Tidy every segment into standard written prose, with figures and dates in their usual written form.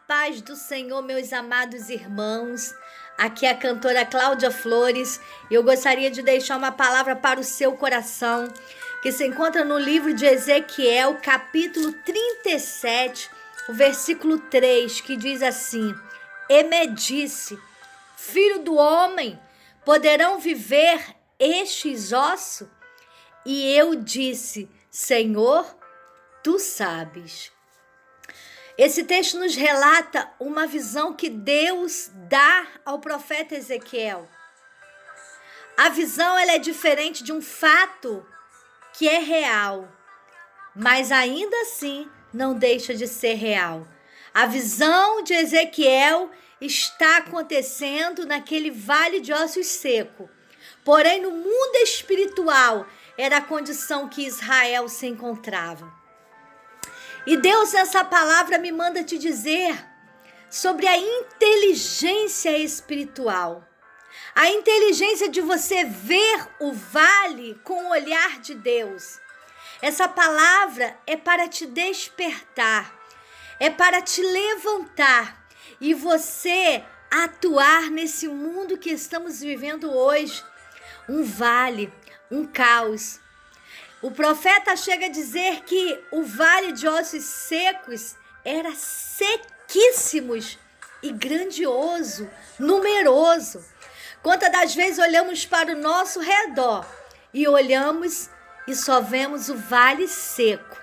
paz do Senhor, meus amados irmãos. Aqui é a cantora Cláudia Flores e eu gostaria de deixar uma palavra para o seu coração, que se encontra no livro de Ezequiel, capítulo 37, o versículo 3, que diz assim: E me disse, filho do homem, poderão viver estes ossos? E eu disse, Senhor, tu sabes. Esse texto nos relata uma visão que Deus dá ao profeta Ezequiel. A visão ela é diferente de um fato que é real, mas ainda assim não deixa de ser real. A visão de Ezequiel está acontecendo naquele vale de ossos secos. Porém, no mundo espiritual, era a condição que Israel se encontrava. E Deus, nessa palavra, me manda te dizer sobre a inteligência espiritual. A inteligência de você ver o vale com o olhar de Deus. Essa palavra é para te despertar, é para te levantar e você atuar nesse mundo que estamos vivendo hoje. Um vale, um caos. O profeta chega a dizer que o vale de ossos secos era sequíssimos e grandioso, numeroso. Quantas das vezes olhamos para o nosso redor e olhamos e só vemos o vale seco.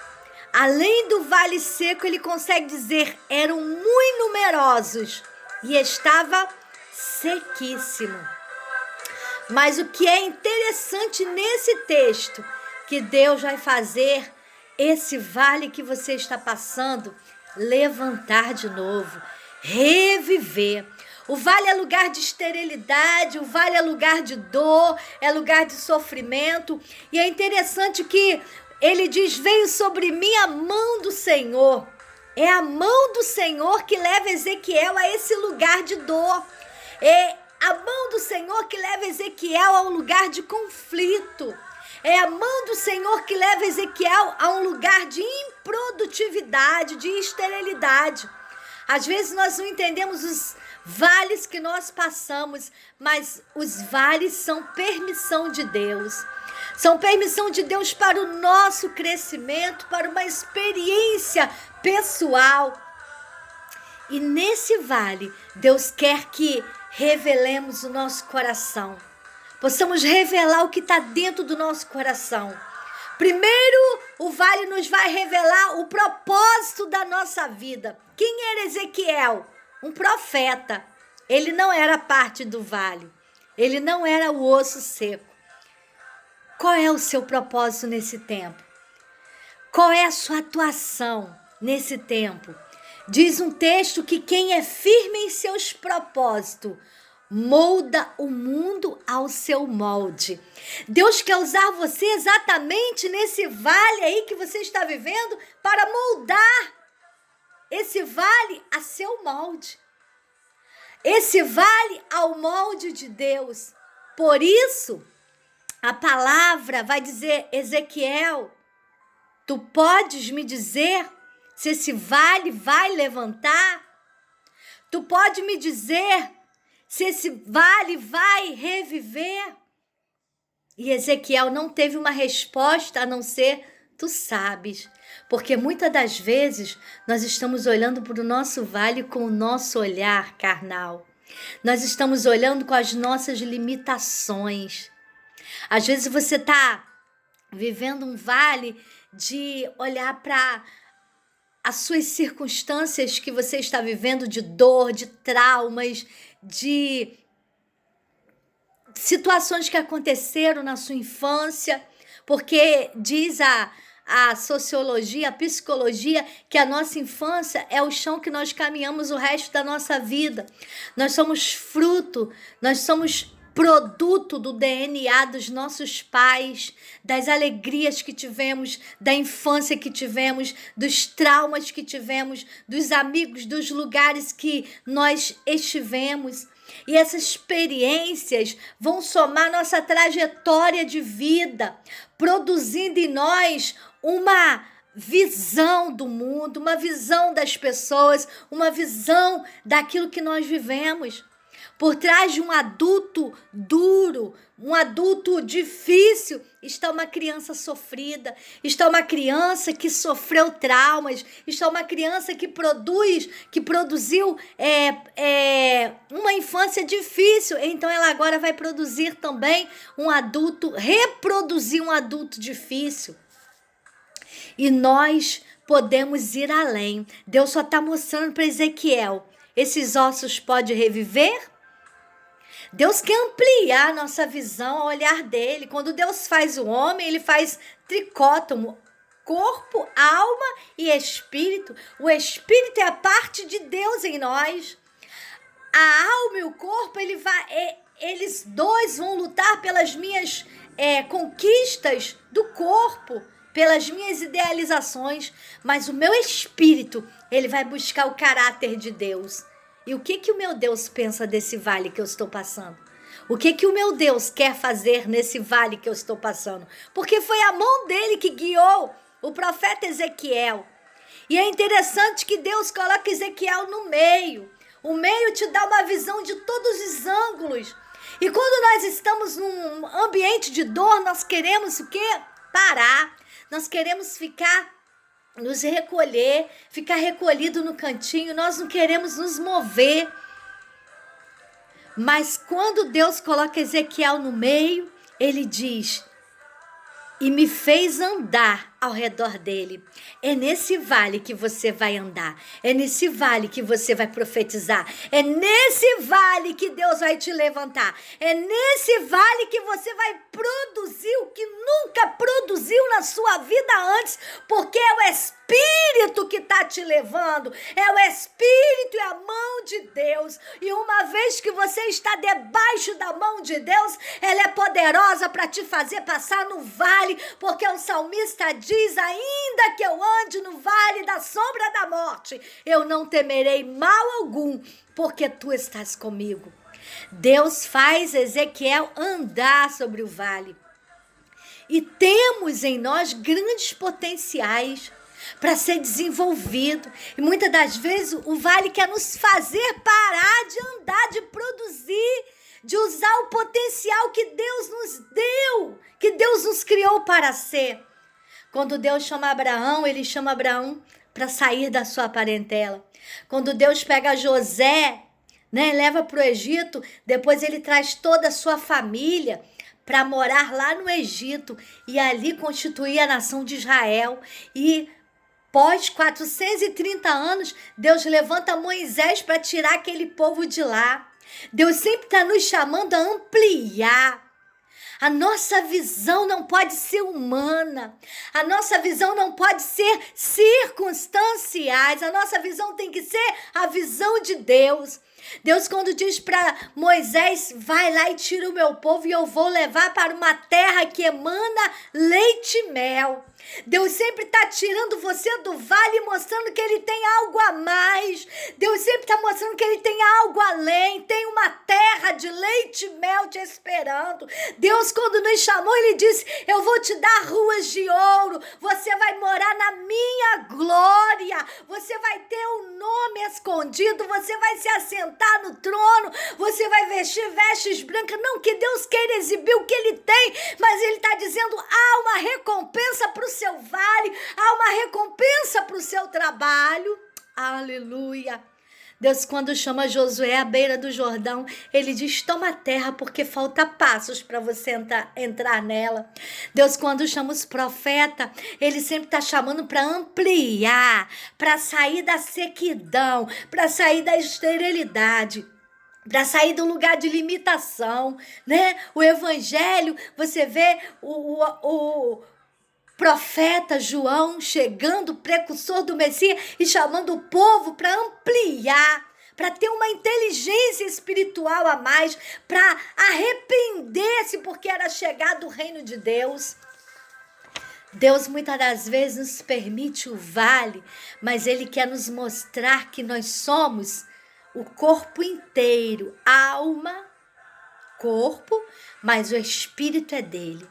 Além do vale seco, ele consegue dizer, eram muito numerosos e estava sequíssimo. Mas o que é interessante nesse texto, que Deus vai fazer esse vale que você está passando levantar de novo, reviver. O vale é lugar de esterilidade, o vale é lugar de dor, é lugar de sofrimento. E é interessante que ele diz, veio sobre mim a mão do Senhor. É a mão do Senhor que leva Ezequiel a esse lugar de dor. É a mão do Senhor que leva Ezequiel a um lugar de conflito. É a mão do Senhor que leva Ezequiel a um lugar de improdutividade, de esterilidade. Às vezes nós não entendemos os vales que nós passamos, mas os vales são permissão de Deus. São permissão de Deus para o nosso crescimento, para uma experiência pessoal. E nesse vale, Deus quer que revelemos o nosso coração. Possamos revelar o que está dentro do nosso coração. Primeiro, o vale nos vai revelar o propósito da nossa vida. Quem era Ezequiel? Um profeta. Ele não era parte do vale. Ele não era o osso seco. Qual é o seu propósito nesse tempo? Qual é a sua atuação nesse tempo? Diz um texto que quem é firme em seus propósitos molda o mundo ao seu molde. Deus quer usar você exatamente nesse vale aí que você está vivendo para moldar esse vale a seu molde. Esse vale ao molde de Deus. Por isso, a palavra vai dizer, Ezequiel, tu podes me dizer se esse vale vai levantar? Tu pode me dizer se esse vale vai reviver? E Ezequiel não teve uma resposta a não ser, tu sabes. Porque muitas das vezes nós estamos olhando para o nosso vale com o nosso olhar carnal. Nós estamos olhando com as nossas limitações. Às vezes você está vivendo um vale de olhar para as suas circunstâncias que você está vivendo de dor, de traumas, de situações que aconteceram na sua infância, porque diz a sociologia, a psicologia, que a nossa infância é o chão que nós caminhamos o resto da nossa vida. Nós somos fruto, nós somos produto do DNA dos nossos pais, das alegrias que tivemos, da infância que tivemos, dos traumas que tivemos, dos amigos, dos lugares que nós estivemos. E essas experiências vão somar nossa trajetória de vida, produzindo em nós uma visão do mundo, uma visão das pessoas, uma visão daquilo que nós vivemos. Por trás de um adulto duro, um adulto difícil, está uma criança sofrida, está uma criança que sofreu traumas, está uma criança que produziu uma infância difícil. Então ela agora vai produzir também reproduzir um adulto difícil. E nós podemos ir além. Deus só está mostrando para Ezequiel: esses ossos podem reviver? Deus quer ampliar a nossa visão ao olhar dele. Quando Deus faz o homem, ele faz tricótomo: corpo, alma e espírito. O espírito é a parte de Deus em nós. A alma e o corpo, eles dois vão lutar pelas minhas conquistas do corpo, pelas minhas idealizações, mas o meu espírito, ele vai buscar o caráter de Deus. E o que o meu Deus pensa desse vale que eu estou passando? O que o meu Deus quer fazer nesse vale que eu estou passando? Porque foi a mão dele que guiou o profeta Ezequiel. E é interessante que Deus coloca Ezequiel no meio. O meio te dá uma visão de todos os ângulos. E quando nós estamos num ambiente de dor, nós queremos o quê? Parar. Nós queremos nos recolher, ficar recolhido no cantinho. Nós não queremos nos mover. Mas quando Deus coloca Ezequiel no meio, ele diz: e me fez andar ao redor dele. É nesse vale que você vai andar. É nesse vale que você vai profetizar. É nesse vale que Deus vai te levantar. É nesse vale que você vai produzir o que nunca produziu na sua vida antes, porque é o Espírito que está te levando. É o Espírito e a mão de Deus. E uma vez que você está debaixo da mão de Deus, ela é poderosa para te fazer passar no vale, porque o salmista diz: ainda que eu ande no vale da sombra da morte, eu não temerei mal algum, porque tu estás comigo. Deus faz Ezequiel andar sobre o vale. E temos em nós grandes potenciais para ser desenvolvido. E muitas das vezes o vale quer nos fazer parar de andar, de produzir, de usar o potencial que Deus nos deu, que Deus nos criou para ser. Quando Deus chama Abraão, ele chama Abraão para sair da sua parentela. Quando Deus pega José, leva para o Egito, depois ele traz toda a sua família para morar lá no Egito e ali constituir a nação de Israel. E após 430 anos, Deus levanta Moisés para tirar aquele povo de lá. Deus sempre está nos chamando a ampliar. A nossa visão não pode ser humana. A nossa visão não pode ser circunstanciais. A nossa visão tem que ser a visão de Deus. Deus, quando diz para Moisés: vai lá e tira o meu povo e eu vou levar para uma terra que emana leite e mel. Deus sempre está tirando você do vale, mostrando que ele tem algo a mais. Deus sempre está mostrando que ele tem algo além. Tem uma terra de leite e mel te esperando. Deus, quando nos chamou, ele disse: eu vou te dar ruas de ouro. Você vai morar na minha glória. Você vai ter um nome escondido. Você vai se assentar no trono. Você vai vestir vestes brancas. Não que Deus queira exibir o que ele tem, mas ele está dizendo: há uma recompensa para o seu vale, há uma recompensa para o seu trabalho. Aleluia. Deus, quando chama Josué à beira do Jordão, ele diz: toma a terra, porque falta passos para você entrar nela. Deus, quando chama os profetas, ele sempre está chamando para ampliar, para sair da sequidão, para sair da esterilidade, para sair do lugar de limitação, O evangelho, você vê o profeta João chegando, precursor do Messias, e chamando o povo para ampliar, para ter uma inteligência espiritual a mais, para arrepender-se porque era chegado o reino de Deus. Deus muitas das vezes nos permite o vale, mas ele quer nos mostrar que nós somos o corpo inteiro, alma, corpo, mas o espírito é dele.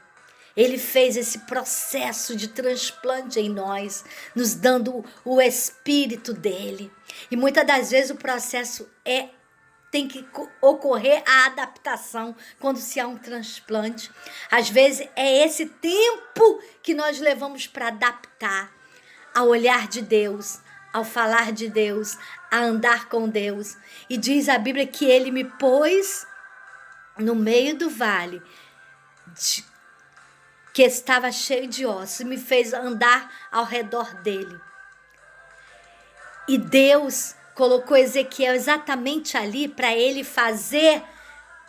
Ele fez esse processo de transplante em nós, nos dando o Espírito dele. E muitas das vezes o processo tem que ocorrer a adaptação quando se há um transplante. Às vezes é esse tempo que nós levamos para adaptar ao olhar de Deus, ao falar de Deus, a andar com Deus. E diz a Bíblia que ele me pôs no meio do vale, que estava cheio de ossos, e me fez andar ao redor dele. E Deus colocou Ezequiel exatamente ali para ele fazer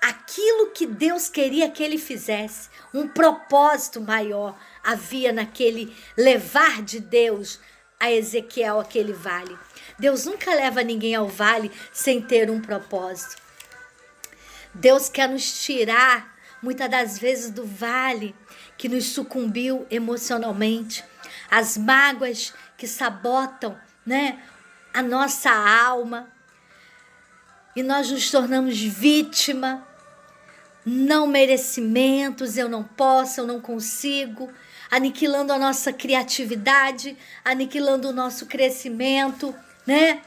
aquilo que Deus queria que ele fizesse. Um propósito maior havia naquele levar de Deus a Ezequiel aquele vale. Deus nunca leva ninguém ao vale sem ter um propósito. Deus quer nos tirar, muitas das vezes, do vale que nos sucumbiu emocionalmente, as mágoas que sabotam, né, a nossa alma, e nós nos tornamos vítima, não merecimentos, eu não posso, eu não consigo, aniquilando a nossa criatividade, aniquilando o nosso crescimento, né?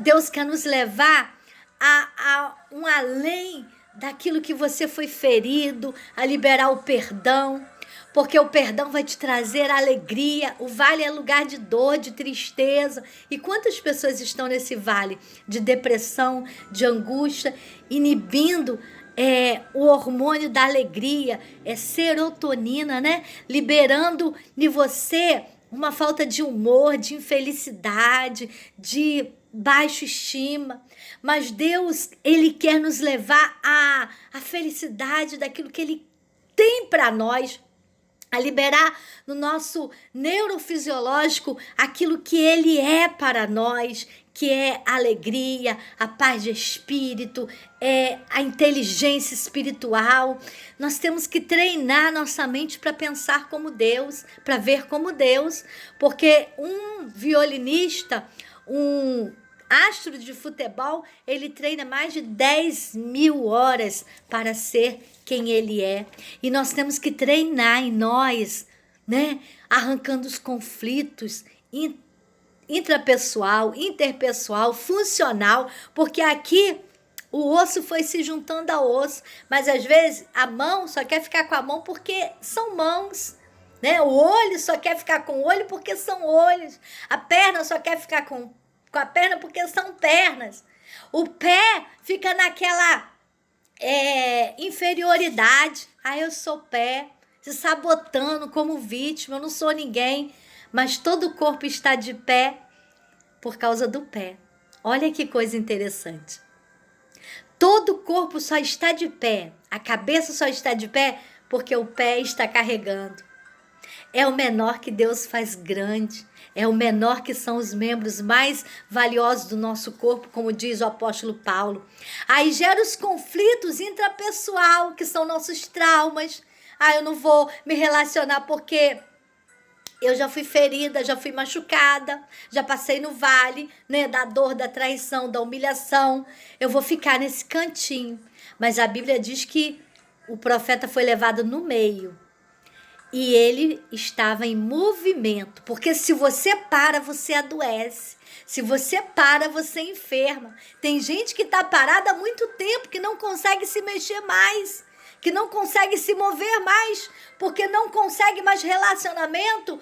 Deus quer nos levar a um além daquilo que você foi ferido, a liberar o perdão, porque o perdão vai te trazer alegria. O vale é lugar de dor, de tristeza. E quantas pessoas estão nesse vale de depressão, de angústia, inibindo o hormônio da alegria, serotonina, né? Liberando em você uma falta de humor, de infelicidade, de baixa estima. Mas Deus, Ele quer nos levar à felicidade daquilo que Ele tem para nós, a liberar no nosso neurofisiológico aquilo que Ele é para nós, que é a alegria, a paz de espírito, a inteligência espiritual. Nós temos que treinar nossa mente para pensar como Deus, para ver como Deus, porque um violinista, um astro de futebol, ele treina mais de 10.000 horas para ser quem ele é. E nós temos que treinar em nós, né? Arrancando os conflitos intrapessoal, interpessoal, funcional, porque aqui o osso foi se juntando ao osso, mas às vezes a mão só quer ficar com a mão porque são mãos, né? O olho só quer ficar com o olho porque são olhos, a perna só quer ficar com a perna porque são pernas, o pé fica naquela inferioridade, eu sou pé, se sabotando como vítima, eu não sou ninguém, mas todo o corpo está de pé por causa do pé. Olha que coisa interessante. Todo o corpo só está de pé, a cabeça só está de pé porque o pé está carregando. É o menor que Deus faz grande, é o menor que são os membros mais valiosos do nosso corpo, como diz o apóstolo Paulo. Aí gera os conflitos intrapessoal, que são nossos traumas. Eu não vou me relacionar porque eu já fui ferida, já fui machucada, já passei no vale, né, da dor, da traição, da humilhação. Eu vou ficar nesse cantinho. Mas a Bíblia diz que o profeta foi levado no meio. E ele estava em movimento, porque se você para, você adoece. Se você para, você enferma. Tem gente que está parada há muito tempo, que não consegue se mexer mais, que não consegue se mover mais, porque não consegue mais relacionamento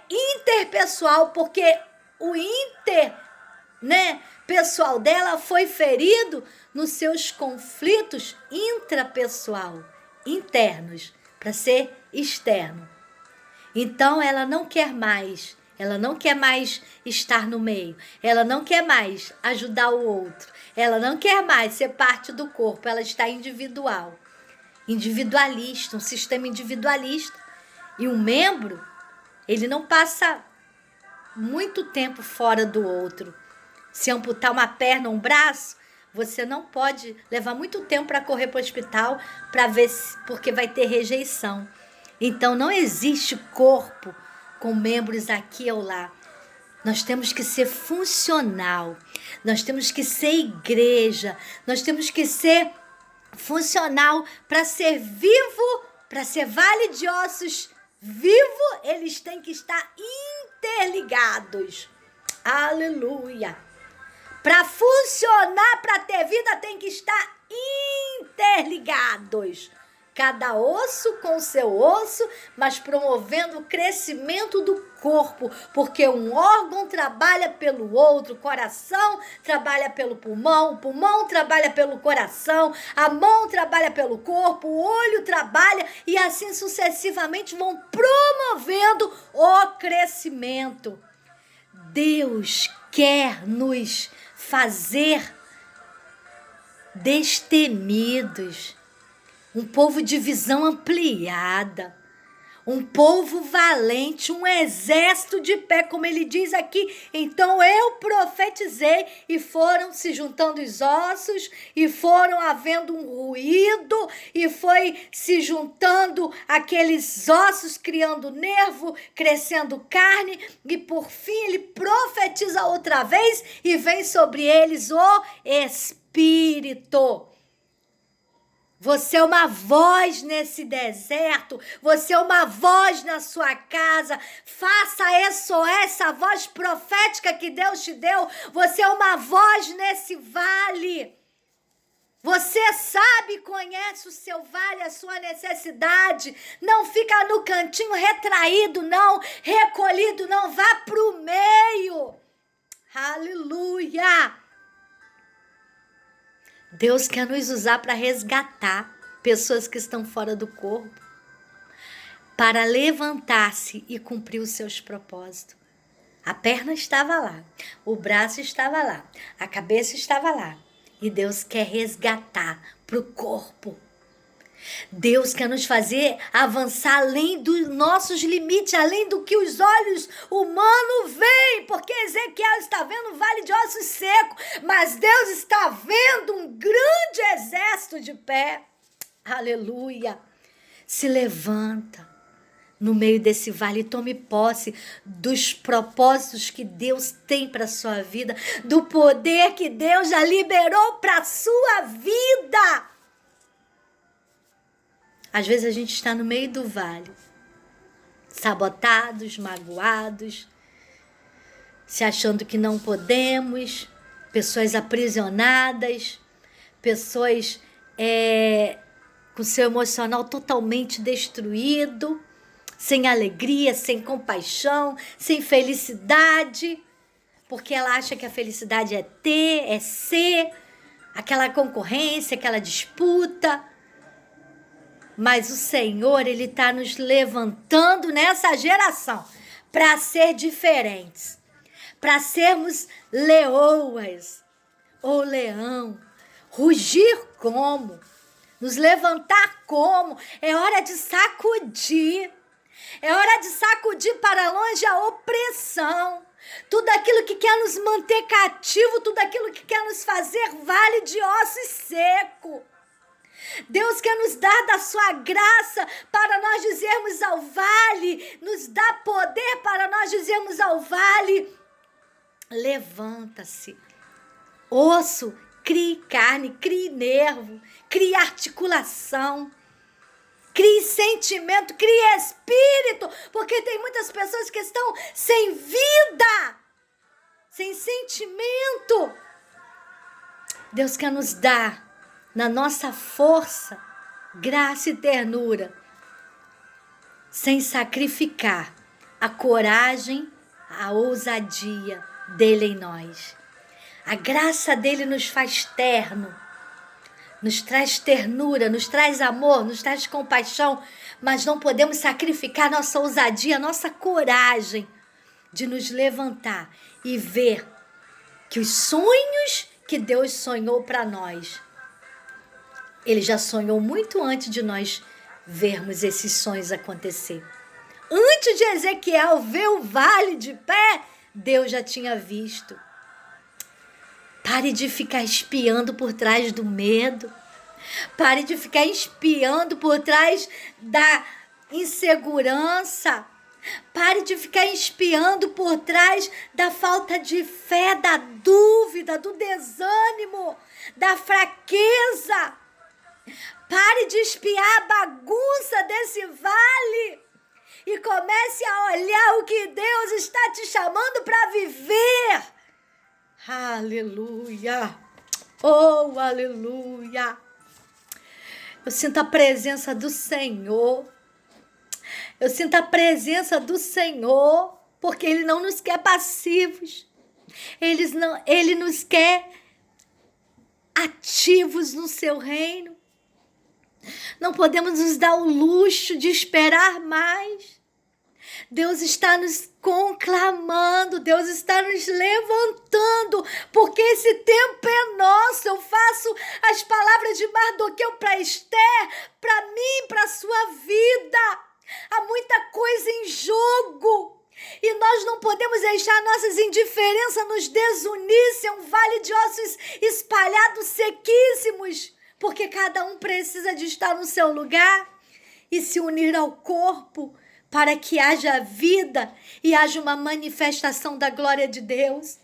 interpessoal, porque o pessoal dela foi ferido nos seus conflitos intrapessoal, internos, para ser externo. Então ela não quer mais estar no meio, ela não quer mais ajudar o outro, ela não quer mais ser parte do corpo, ela está individualista, um sistema individualista. E um membro, ele não passa muito tempo fora do outro. Se amputar uma perna, um braço, você não pode levar muito tempo para correr para o hospital para ver porque vai ter rejeição. Então não existe corpo com membros aqui ou lá. Nós temos que ser funcional, nós temos que ser igreja, nós temos que ser funcional para ser vivo Para ser vale de ossos vivo, eles têm que estar interligados. Aleluia. Para funcionar, para ter vida, tem que estar interligados. Cada osso com seu osso, mas promovendo o crescimento do corpo, porque um órgão trabalha pelo outro, o coração trabalha pelo pulmão, o pulmão trabalha pelo coração, a mão trabalha pelo corpo, o olho trabalha e assim sucessivamente vão promovendo o crescimento. Deus quer nos fazer destemidos, um povo de visão ampliada, um povo valente, um exército de pé, como ele diz aqui. Então eu profetizei e foram se juntando os ossos e foram havendo um ruído e foi se juntando aqueles ossos, criando nervo, crescendo carne e por fim ele profetiza outra vez e vem sobre eles o Espírito. Você é uma voz nesse deserto, você é uma voz na sua casa, faça essa voz profética que Deus te deu, você é uma voz nesse vale. Você sabe, conhece o seu vale, a sua necessidade, não fica no cantinho retraído não, recolhido não, vá pro meio. Aleluia! Deus quer nos usar para resgatar pessoas que estão fora do corpo, para levantar-se e cumprir os seus propósitos. A perna estava lá, o braço estava lá, a cabeça estava lá. E Deus quer resgatar para o corpo. Deus quer nos fazer avançar além dos nossos limites, além do que os olhos humanos veem, porque Ezequiel está vendo um vale de ossos secos, mas Deus está vendo um grande exército de pé. Aleluia! Se levanta no meio desse vale, tome posse dos propósitos que Deus tem para a sua vida, do poder que Deus já liberou para a sua vida. Às vezes a gente está no meio do vale, sabotados, magoados, se achando que não podemos, pessoas aprisionadas, pessoas com seu emocional totalmente destruído, sem alegria, sem compaixão, sem felicidade, porque ela acha que a felicidade é ter, é ser, aquela concorrência, aquela disputa. Mas o Senhor, Ele está nos levantando nessa geração para ser diferentes, para sermos leoas ou leão, rugir como, nos levantar como, é hora de sacudir, é hora de sacudir para longe a opressão, tudo aquilo que quer nos manter cativo, tudo aquilo que quer nos fazer vale de ossos seco. Deus quer nos dar da sua graça para nós dizermos ao vale, nos dá poder para nós dizermos ao vale, levanta-se. Osso, crie carne, crie nervo, crie articulação, crie sentimento, crie espírito, porque tem muitas pessoas que estão sem vida, sem sentimento. Deus quer nos dar na nossa força, graça e ternura, sem sacrificar a coragem, a ousadia dele em nós. A graça dele nos faz terno, nos traz ternura, nos traz amor, nos traz compaixão, mas não podemos sacrificar nossa ousadia, nossa coragem de nos levantar e ver que os sonhos que Deus sonhou para nós, Ele já sonhou muito antes de nós vermos esses sonhos acontecer. Antes de Ezequiel ver o vale de pé, Deus já tinha visto. Pare de ficar espiando por trás do medo. Pare de ficar espiando por trás da insegurança. Pare de ficar espiando por trás da falta de fé, da dúvida, do desânimo, da fraqueza. Pare de espiar a bagunça desse vale e comece a olhar o que Deus está te chamando para viver. Aleluia! Oh, aleluia! Eu sinto a presença do Senhor. Eu sinto a presença do Senhor, porque Ele não nos quer passivos. Ele nos quer ativos no seu reino. Não podemos nos dar o luxo de esperar mais. Deus está nos conclamando, Deus está nos levantando, porque esse tempo é nosso. Eu faço as palavras de Mardoqueu para Esther, para mim, para a sua vida. Há muita coisa em jogo. E nós não podemos deixar nossas indiferenças nos desunir, ser um vale de ossos espalhados, sequíssimos, porque cada um precisa de estar no seu lugar e se unir ao corpo para que haja vida e haja uma manifestação da glória de Deus.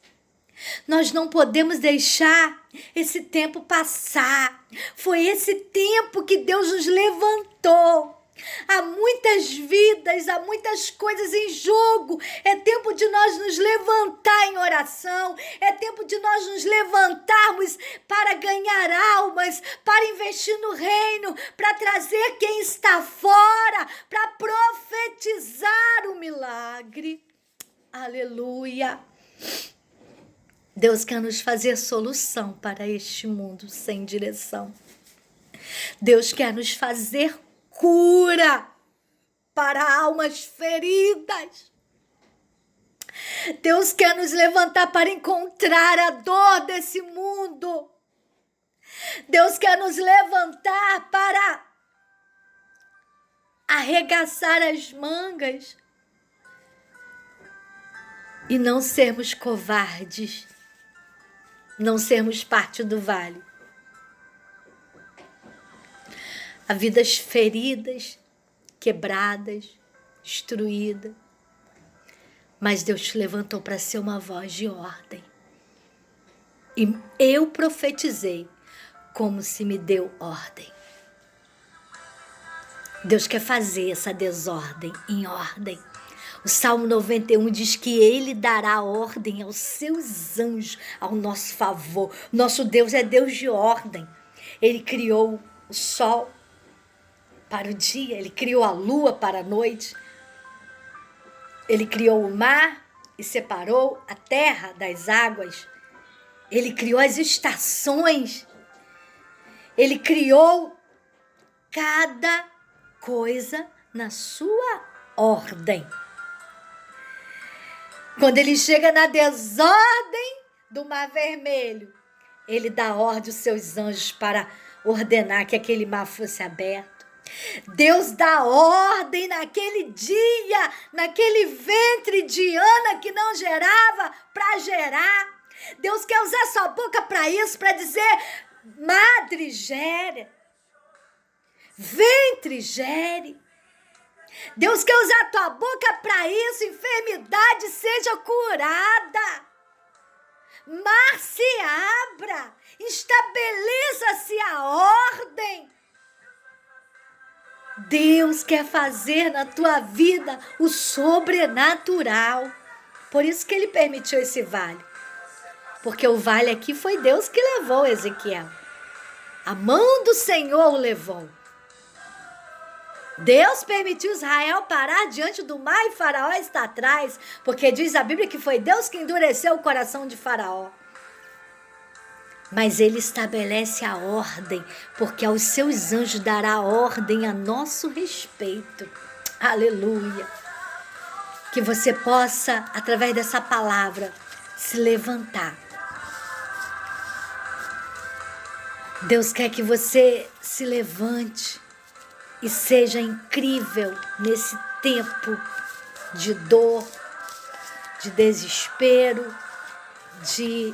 Nós não podemos deixar esse tempo passar. Foi esse tempo que Deus nos levantou. Há muitas vidas, há muitas coisas em jogo. É tempo de nós nos levantar em oração. É tempo de nós nos levantarmos para ganhar almas, para investir no reino, para trazer quem está fora, para profetizar o milagre. Aleluia! Deus quer nos fazer solução para este mundo sem direção. Deus quer nos fazer cura para almas feridas. Deus quer nos levantar para encontrar a dor desse mundo. Deus quer nos levantar para arregaçar as mangas e não sermos covardes, não sermos parte do vale. Há vidas feridas, quebradas, destruídas. Mas Deus te levantou para ser uma voz de ordem. E eu profetizei como se me deu ordem. Deus quer fazer essa desordem em ordem. O Salmo 91 diz que Ele dará ordem aos seus anjos ao nosso favor. Nosso Deus é Deus de ordem. Ele criou o sol para o dia, Ele criou a lua para a noite, Ele criou o mar e separou a terra das águas, Ele criou as estações, Ele criou cada coisa na sua ordem. Quando Ele chega na desordem do Mar Vermelho, Ele dá ordem aos seus anjos para ordenar que aquele mar fosse aberto. Deus dá ordem naquele dia, naquele ventre de Ana que não gerava, para gerar. Deus quer usar sua boca para isso, para dizer: madre, gere. Ventre, gere. Deus quer usar a tua boca para isso, enfermidade seja curada. Mar se abra, estabeleça-se a ordem. Deus quer fazer na tua vida o sobrenatural. Por isso que Ele permitiu esse vale. Porque o vale aqui foi Deus que levou Ezequiel. A mão do Senhor o levou. Deus permitiu Israel parar diante do mar e Faraó está atrás. Porque diz a Bíblia que foi Deus que endureceu o coração de Faraó. Mas Ele estabelece a ordem, porque aos seus anjos dará ordem a nosso respeito. Aleluia! Que você possa, através dessa palavra, se levantar. Deus quer que você se levante e seja incrível nesse tempo de dor, de desespero, de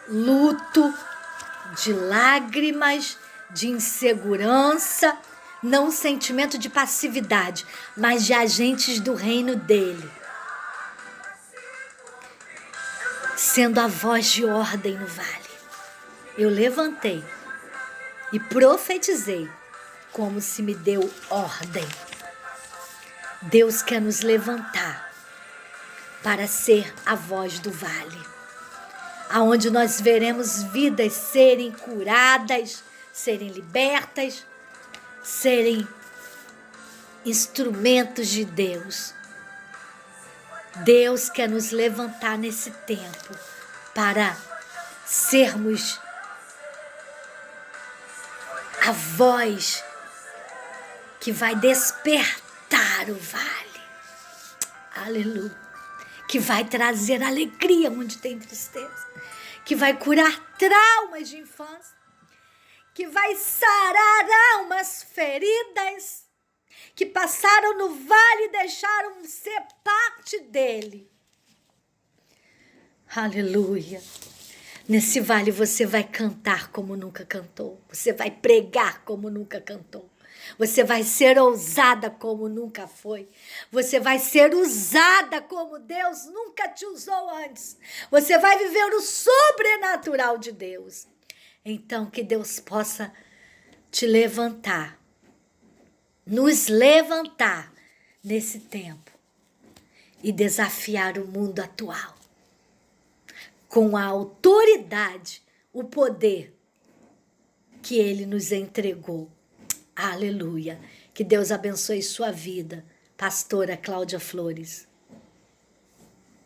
luto, de lágrimas, de insegurança, não sentimento de passividade, mas de agentes do reino dele, sendo a voz de ordem no vale. Eu levantei e profetizei como se me deu ordem. Deus quer nos levantar para ser a voz do vale, aonde nós veremos vidas serem curadas, serem libertas, serem instrumentos de Deus. Deus quer nos levantar nesse tempo para sermos a voz que vai despertar o vale. Aleluia. Que vai trazer alegria onde tem tristeza. Que vai curar traumas de infância. Que vai sarar almas feridas que passaram no vale e deixaram de ser parte dele. Aleluia. Nesse vale você vai cantar como nunca cantou. Você vai pregar como nunca cantou. Você vai ser ousada como nunca foi. Você vai ser usada como Deus nunca te usou antes. Você vai viver o sobrenatural de Deus. Então que Deus possa te levantar, nos levantar nesse tempo e desafiar o mundo atual com a autoridade, o poder que Ele nos entregou. Aleluia. Que Deus abençoe sua vida, pastora Cláudia Flores.